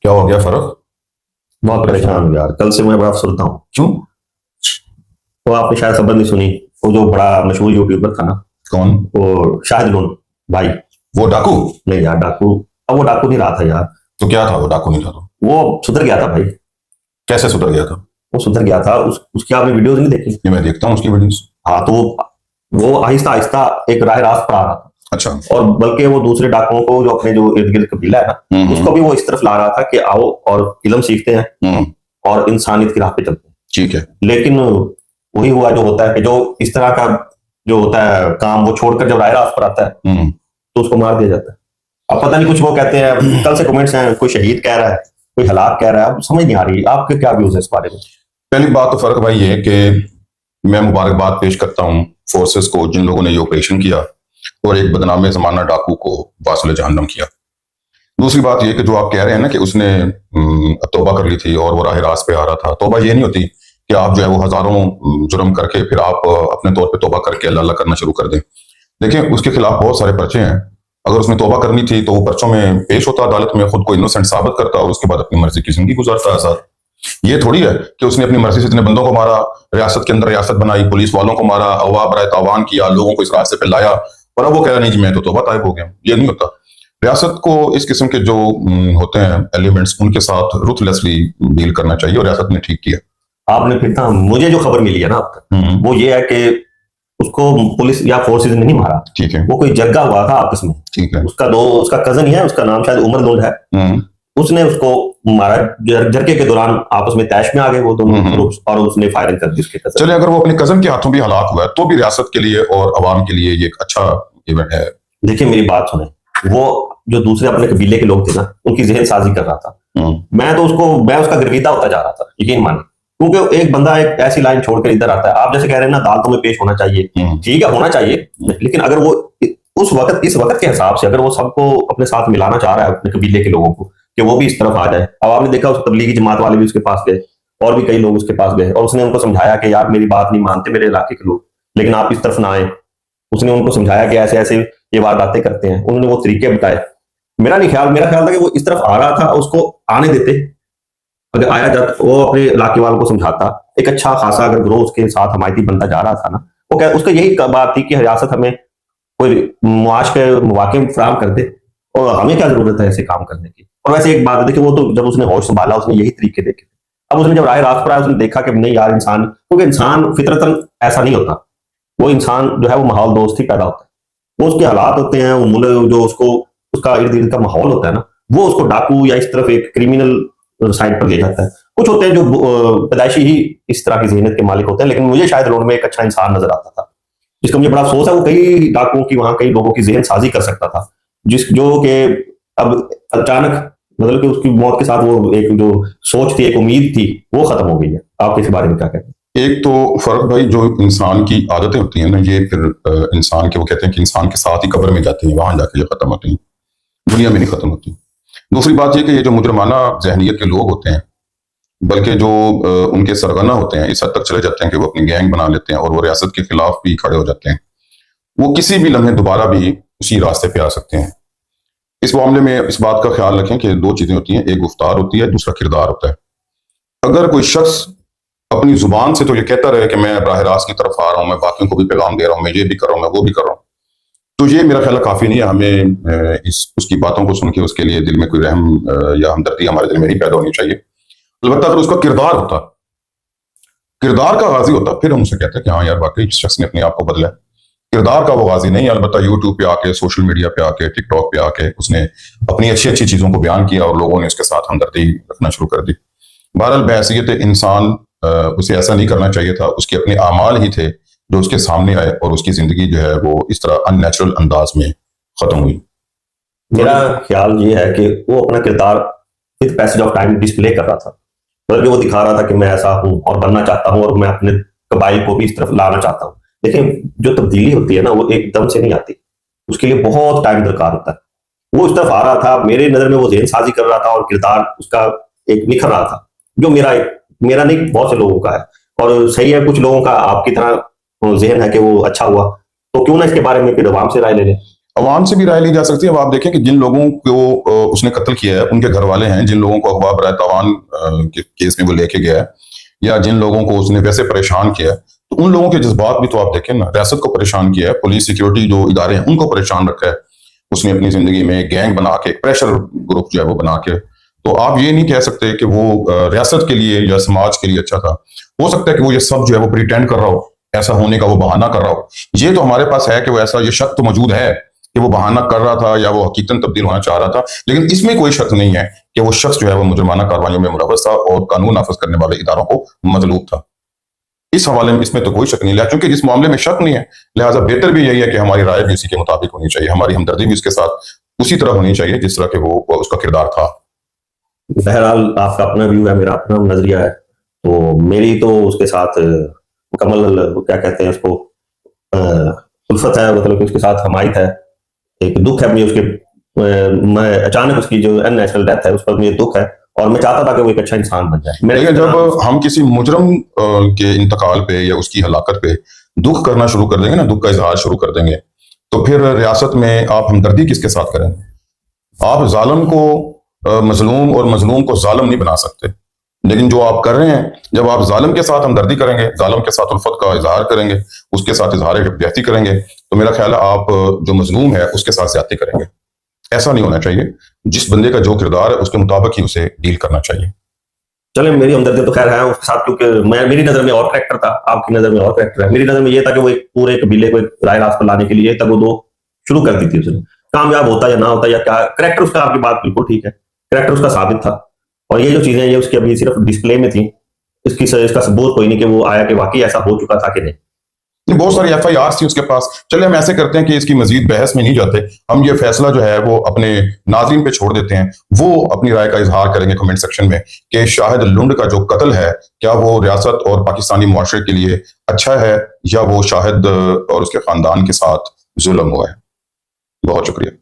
क्या हो गया फर्क? बहुत परेशान हूँ यार, कल से मैं बड़ा अफसरदा हूँ। क्यों? वो आपने शायद खबर नहीं सुनी, वो जो बड़ा मशहूर यूट्यूबर था ना, कौन? वो शाहिद लोन भाई। वो डाकू? नहीं यार, डाकू अब वो डाकू नहीं रहा था यार। तो क्या था? वो डाकू नहीं था तो? वो सुधर गया था भाई। कैसे सुधर गया था? वो सुधर गया था, उसकी आपने वीडियोस नहीं देखी? ये मैं देखता हूँ उसकी वीडियोस। हाँ, तो वो आहिस्ता आहिस्ता एक राह रास्त पर आ रहा था। अच्छा। और बल्कि वो दूसरे डाकुओं को, जो अपने जो इर्द गिर्द कबीला है ना, उसको भी वो इस तरफ ला रहा था कि आओ और इल्म सीखते हैं और इंसानियत की राह पे चलते हैं। ठीक है। लेकिन वही हुआ जो होता है कि जो इस तरह का जो होता है काम, वो छोड़कर जब राह रास्त पर आता है तो उसको मार दिया जाता है। अब पता नहीं, कुछ वो कहते हैं, कल से कमेंट्स हैं, कोई शहीद कह रहा है, कोई हलाक कह रहा है। अब समझ नहीं आ रही, आपके क्या व्यूज है इस बारे में? पहली बात तो फर्क भाई ये है कि मैं मुबारकबाद पेश करता हूँ फोर्सेस को, जिन लोगों ने ये ऑपरेशन किया और एक बदनाम ज़माना डाकू को वासिल जहन्नम किया। दूसरी बात ये कि जो आप कह रहे हैं ना कि उसने तौबा कर ली थी और वो राह रास्त पे आ रहा था, तौबा ये नहीं होती कि आप जो है वो हजारों जुर्म करके फिर आप अपने तौर पे तौबा करके अल्लाह अल्लाह करना शुरू कर दें। देखिए, उसके खिलाफ बहुत सारे पर्चे हैं। अगर उसने तौबा करनी थी तो वो पर्चों में पेश होता अदालत में, खुद को इनोसेंट साबित करता और उसके बाद अपनी मर्जी की जिंदगी गुजारता आजाद। ये थोड़ी है कि उसने अपनी मर्जी से इतने बंदों को मारा, रियासत के अंदर रियासत बनाई, पुलिस वालों को मारा, अगवा बराए तावान किया, लोगों को इस रास्ते पे लाया और अब वो कह रहा नहीं जी मैं तो तौबा तायब हो गया। ये नहीं होता। रियासत को इस किस्म के जो होते हैं एलिमेंट्स, उनके साथ रुथलेसली डील करना चाहिए और रियासत ने ठीक किया। आपने फिर था, मुझे जो खबर मिली है ना अब तक, वो ये है कि उसको पुलिस या फोर्सेज ने नहीं मारा। ठीक है। वो कोई जग्गा हुआ था आपस में। ठीक है। उसका कजन ही है, उसका नाम शायद उमर लोड है। उसने उसको मारा, झड़के के दौरान आपस में तैश में आ गए वो दोनों ग्रुप्स, और उसने फायरिंग कर दी उसके कजन। चलिए, अगर वो अपने कजन के हाथों भी हलाक हुआ है तो भी रियासत के लिए और अवाम के लिए ये एक अच्छा इवेंट है। देखिए मेरी बात सुने, वो जो दूसरे अपने कबीले के लोग थे ना, उनकी जहन साजी कर रहा था। मैं उसका गिरवीता होता जा रहा था, यकीन मानिए। क्योंकि एक बंदा एक ऐसी लाइन छोड़कर इधर आता है, आप जैसे कह रहे हैं ना, अदालतों में पेश होना चाहिए, ठीक है, होना चाहिए, लेकिन अगर वो इस वक्त के हिसाब से अगर वो सबको अपने साथ मिलाना चाह रहा है, अपने कबीले के लोगों को, कि वो भी इस तरफ आ जाए। अब आपने देखा उस तबलीगी जमात वाले भी उसके पास गए और भी कई लोग उसके पास गए, और उसने उनको समझाया कि यार मेरी बात नहीं मानते मेरे इलाके के लोग, लेकिन आप इस तरफ ना आए। उसने उनको समझाया कि ऐसे ऐसे ये वारदातें करते हैं, उन्होंने वो तरीके बताए। मेरा ख्याल था कि वो इस तरफ आ रहा था, उसको आने देते। अगर आया जाता, वो अपने इलाके वालों को समझाता, एक अच्छा खासा अगर ग्रोह उसके साथ हमायती बनता जा रहा था ना, वो क्या उसका यही बात थी कि रियासत हमें कोई मुआश के मौके फराहम कर दे, और हमें क्या जरूरत है ऐसे काम करने की। और वैसे एक बात है, देखिए वो तो जब उसने होश संभाला उसने यही तरीके देखे। अब उसने जब राह रास्त पर आया, उसने देखा कि नहीं यार, इंसान, क्योंकि इंसान फितरतन ऐसा नहीं होता। वो इंसान जो है वो माहौल दोस्त ही पैदा होता है। वो उसके हालात होते हैं, वो मुल्क जो उसको उसका इर्द गिर्द का माहौल होता है ना, वो उसको डाकू या इस तरफ एक क्रिमिनल साइड पर ले जाता है। कुछ होते हैं जो पैदाइशी ही इस तरह की ज़हनियत के मालिक होते हैं, लेकिन मुझे शायद रोड में एक अच्छा इंसान नजर आता था, जिसका मुझे बड़ा अफसोस है। वो कई डाकुओं की, वहां कई लोगों की ज़हन साजी कर सकता था, जो कि अब अचानक, मतलब कि उसकी मौत के साथ वो एक जो सोच थी, एक उम्मीद थी, वो खत्म हो गई है। आप इस बारे में क्या कहते हैं? एक तो फर्क भाई, जो इंसान की आदतें होती हैं ना, ये फिर इंसान के, वो कहते हैं कि इंसान के साथ ही कब्र में जाती हैं, वहां जाके ये खत्म होती हैं, दुनिया में नहीं खत्म होती। दूसरी बात ये कि ये जो मुजरमाना जहनीत के लोग होते हैं, बल्कि जो उनके सरगना होते हैं, इस हद तक चले जाते हैं कि वो अपनी गैंग बना लेते हैं और वो रियासत के खिलाफ भी खड़े हो जाते हैं। वो किसी भी लम्हे दोबारा भी उसी रास्ते पे आ सकते हैं। इस मामले में इस बात का ख्याल रखें कि दो चीजें होती हैं, एक गुफ्तार होती है, दूसरा किरदार होता है। अगर कोई शख्स अपनी जुबान से तो ये कहता रहे कि मैं बराह रास्त की तरफ आ रहा हूँ, मैं बाकियों को भी पैगाम दे रहा हूँ, मैं ये भी कर रहा हूँ, मैं वो भी कर रहा हूँ, तो ये मेरा ख्याल काफी नहीं है। हमें उसकी बातों को सुन के उसके लिए दिल में कोई रहम या हमदर्दी हमारे दिल में नहीं पैदा होनी चाहिए। अलबत्ता अगर उसका किरदार होता, किरदार का गाजी होता, फिर हम उसे कहते हैं कि हाँ यार, वाकई इस शख्स ने अपने आप को बदला है। किरदार का वो गाजी नहीं, अलबत्ता यूट्यूब पे आके, सोशल मीडिया पे आके, टिकटॉक पे आके उसने अपनी अच्छी अच्छी चीजों को बयान किया और लोगों ने उसके साथ हमदर्दी रखना शुरू कर दी। बहरहाल बहैसियत इंसान उसे ऐसा नहीं करना चाहिए था। उसके अपने आमाल ही थे जो उसके सामने आए और उसकी जिंदगी जो है वो इस तरह अननेचुरल अंदाज में खत्म हुई। मेरा ख्याल ये है कि वो अपना किरदार with passage of time display कर रहा था, बल्कि वो दिखा रहा था कि मैं ऐसा हूं और बनना चाहता हूं, और मैं अपने कबाइल को भी इस तरफ लाना चाहता हूं। देखिए, जो तब्दीली होती है ना, वो एकदम से नहीं आती, उसके लिए बहुत टाइम दरकार होता है। वो इस तरफ आ रहा था, मेरे नजर में वो ज़हन साजी कर रहा था, और किरदार उसका एक निखर रहा था, जो मेरा नहीं, बहुत से लोगों का है। और सही है, कुछ लोगों का आपकी तरह जहन है कि वो अच्छा हुआ, तो क्यों ना इसके बारे में फिर आवाम से राय ले लें। अवाम से भी राय ली जा सकती है। अब आप देखें कि जिन लोगों को उसने कत्ल किया है उनके घर वाले हैं, जिन लोगों को अगवा बराए तावान के केस में वो लेके गया है, या जिन लोगों को उसने वैसे परेशान किया है, तो उन लोगों के जज्बात भी तो आप देखें ना। रियासत को परेशान किया है, पुलिस सिक्योरिटी जो इदारे हैं उनको परेशान रखा है उसने अपनी जिंदगी में, गैंग बना के, प्रेशर ग्रुप जो है वो बना के। तो आप ये नहीं कह सकते कि वो रियासत के लिए या समाज के लिए अच्छा था। हो सकता है कि वो ये सब जो है वो प्रिटेंड कर रहा हो, ऐसा होने का वो बहाना कर रहा हो। ये तो हमारे पास है कि वो ऐसा, ये शक तो मौजूद है कि वो बहाना कर रहा था या वो हकीकतन तब्दील होना चाह रहा था, लेकिन इसमें कोई शक नहीं है कि वो शख्स जो है वो मुजरमाना कार्रवाइयों में मुलव्वस था और कानून नाफिज करने वाले इदारों को मतलूब था। इस हवाले में इसमें तो कोई शक नहीं है, क्योंकि जिस मामले में शक नहीं है, लिहाजा बेहतर भी यही है कि हमारी राय भी उसी के मुताबिक होनी चाहिए, हमारी हमदर्दी भी उसके साथ उसी तरह होनी चाहिए जिस तरह के वो उसका किरदार था। बहरहाल आपका अपना व्यू है, मेरा अपना नजरिया है। तो मेरी तो उसके साथ मुकम्मल, क्या कहते हैं उसको, उल्फत है, मतलब कि उसके साथ हमायत है। एक दुख है मुझे उसके, मैं अचानक उसकी जो अननेचुरल डेथ है उस पर मुझे दुख है, और मैं चाहता था कि वो एक अच्छा इंसान बन जाए। लेकिन जब हम किसी मुजरम के इंतकाल पे या उसकी हलाकत पे दुख करना शुरू कर देंगे ना, दुख का इजहार शुरू कर देंगे, तो फिर रियासत में आप हमदर्दी किसके साथ करेंगे? आप जालिम को मजलूम और मजलूम को जालिम नहीं बना सकते। लेकिन जो आप कर रहे हैं, जब आप जालिम के साथ हमदर्दी करेंगे, जालिम के साथ उल्फत का इजहार करेंगे, उसके साथ इजहार यकजहती करेंगे, तो मेरा ख्याल है आप जो मजलूम है उसके साथ ज्यादती करेंगे। ऐसा नहीं होना चाहिए। जिस बंदे का जो किरदार है उसके मुताबिक ही उसे डील करना चाहिए। चले, मेरी हमदर्दी तो खैर है उसके साथ, क्योंकि मैं, मेरी नजर में और करैक्टर था, आपकी नजर में और करैक्टर है। मेरी नजर में ये था कि वो एक पूरे कबीले को एक राय रास्त पर लाने के लिए तब वो दो शुरू कर दी थी उसने। कामयाब होता या ना होता या क्या, करैक्टर उसका, आपकी बात बिल्कुल ठीक है, करैक्टर उसका साबित था। और ये जो चीजें ये उसकी अभी सिर्फ डिस्प्ले में थी, इसका सबूत कोई नहीं कि वो आया कि वाकई ऐसा हो चुका था कि नहीं। बहुत सारी FIR थी उसके पास। चलिए हम ऐसे करते हैं कि इसकी मजीद बहस में नहीं जाते, हम ये फैसला जो है वो अपने नाज़रीन पे छोड़ देते हैं। वो अपनी राय का इजहार करेंगे कमेंट सेक्शन में कि शाहिद लुंड का जो कत्ल है, क्या वो रियासत और पाकिस्तानी मुआशरे के लिए अच्छा है, या वो शाहिद और उसके खानदान के साथ जुल्म हुआ है। बहुत शुक्रिया।